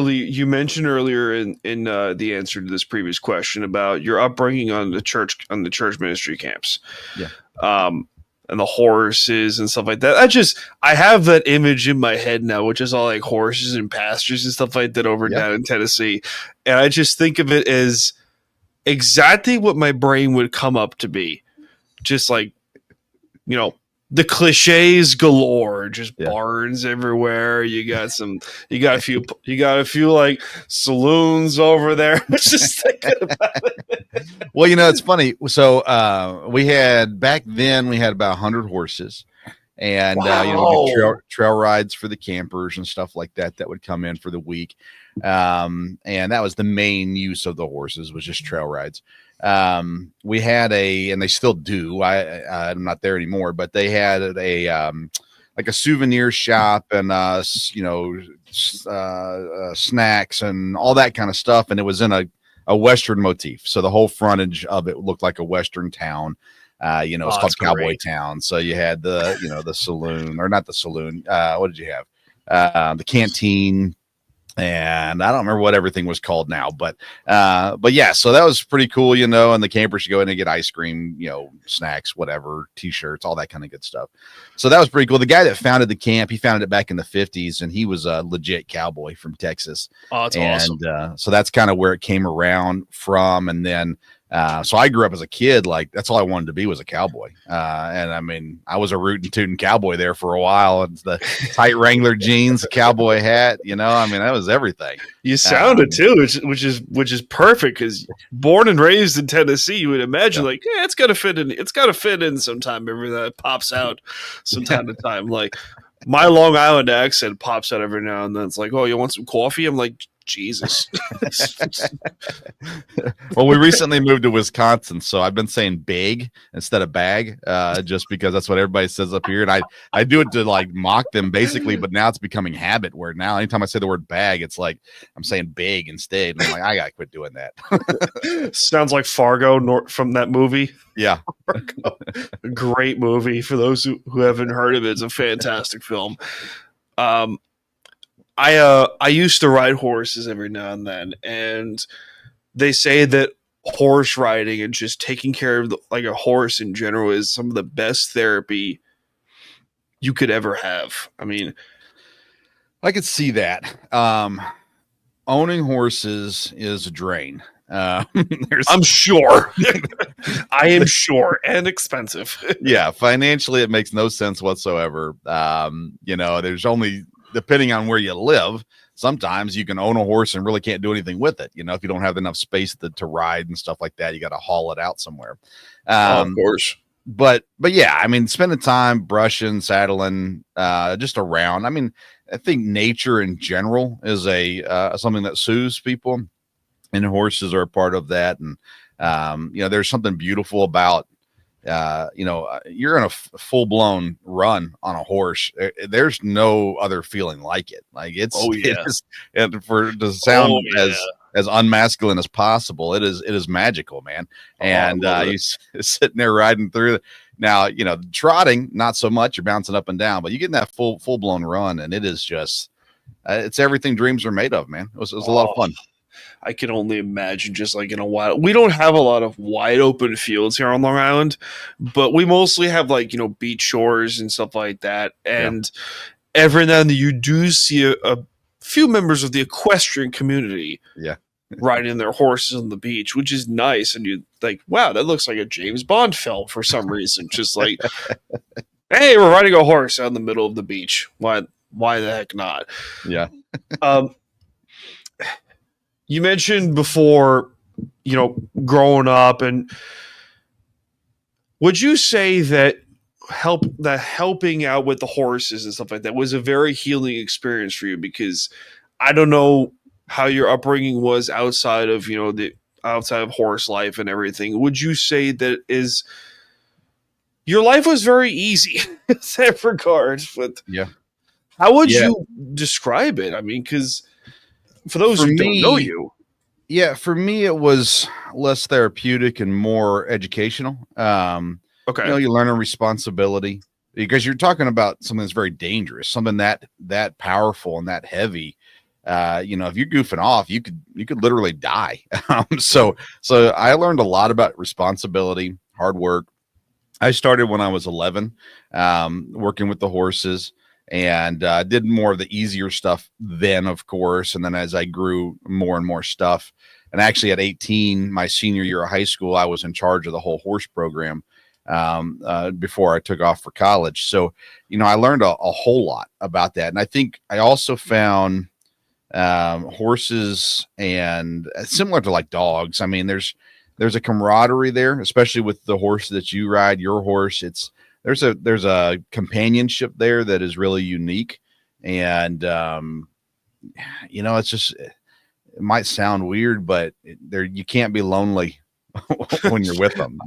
you mentioned earlier in the answer to this previous question about your upbringing on the church ministry camps. Yeah. And the horses and stuff like that. I have that image in my head now, which is all like horses and pastures and stuff like that over down in Tennessee. And I just think of it as exactly what my brain would come up to be. Just like, the cliches galore, just barns everywhere. You got a few like saloons over there. Just thinking about it. Well, it's funny. So we had about 100 horses, and do trail rides for the campers and stuff like that would come in for the week. And that was the main use of the horses, was just trail rides. We had and they still do. I'm not there anymore, but they had like a souvenir shop and snacks and all that kind of stuff, and it was in a Western motif. So the whole frontage of it looked like a Western town. It's called Cowboy Town. So you had the saloon, or not the saloon. What did you have? The canteen. And I don't remember what everything was called now, but yeah, so that was pretty cool, and the campers should go in and get ice cream, snacks, whatever, t-shirts, all that kind of good stuff. So that was pretty cool. The guy that founded the camp, he founded it back in the 50s, and he was a legit cowboy from Texas. Oh, that's awesome. So that's kind of where it came around from. And then, so I grew up as a kid, like that's all I wanted to be, was a cowboy. And I mean, I was a rootin' tootin' cowboy there for a while. It's the tight Wrangler jeans, cowboy hat, I mean, that was everything. You sounded too, which is perfect, because born and raised in Tennessee, you would imagine it's got to fit in. It's got to fit in sometime. Every that pops out from time to time. Like my Long Island accent pops out every now and then. It's like, oh, you want some coffee? I'm like, Jesus. Well, we recently moved to Wisconsin, so I've been saying big instead of bag, just because that's what everybody says up here, and I do it to like mock them basically, but now it's becoming habit where now anytime I say the word bag, it's like I'm saying big instead, and I'm like, I gotta quit doing that. Sounds like Fargo from that movie. Yeah. Great movie. For those who haven't heard of it, it's a fantastic film. I used to ride horses every now and then, and they say that horse riding and just taking care of like a horse in general is some of the best therapy you could ever have. I mean, I could see that. Owning horses is a drain. I'm sure. I am sure, and expensive. Yeah, financially it makes no sense whatsoever. There's only, depending on where you live, sometimes you can own a horse and really can't do anything with it. If you don't have enough space to ride and stuff like that, you got to haul it out somewhere. Of course. But yeah, I mean, spending time brushing, saddling, just around. I mean, I think nature in general is something that soothes people, and horses are a part of that. And there's something beautiful about you're in a full blown run on a horse. There's no other feeling like it. Like and for to sound as unmasculine as possible, it is magical, man. And you sitting there riding through. Now, trotting, not so much. You're bouncing up and down, but you get in that full blown run, and it is just it's everything dreams are made of, man. It was a lot of fun. I can only imagine, just like in a while. We don't have a lot of wide open fields here on Long Island, but we mostly have beach shores and stuff like that. And every now and then you do see a few members of the equestrian community riding their horses on the beach, which is nice. And you like, wow, that looks like a James Bond film for some reason. Just like, hey, we're riding a horse out in the middle of the beach. Why the heck not? Yeah. You mentioned before, growing up, and would you say that helping out with the horses and stuff like that was a very healing experience for you? Because I don't know how your upbringing was outside of, outside of horse life and everything. Would you say that your life was very easy in that regard? But how would you describe it? I mean, because for those who don't know you. Yeah, for me, it was less therapeutic and more educational. Okay. You learn a responsibility, because you're talking about something that's very dangerous, something that powerful and that heavy. if you're goofing off, you could literally die. So I learned a lot about responsibility, hard work. I started when I was 11, working with the horses, and did more of the easier stuff then, of course. And then as I grew, more and more stuff. And actually, at 18, my senior year of high school, I was in charge of the whole horse program before I took off for college. So, I learned a whole lot about that. And I think I also found horses, and similar to like dogs. I mean, there's a camaraderie there, especially with the horse that you ride, your horse. There's a companionship there that is really unique. And it's just, it might sound weird, but there, you can't be lonely when you're with them.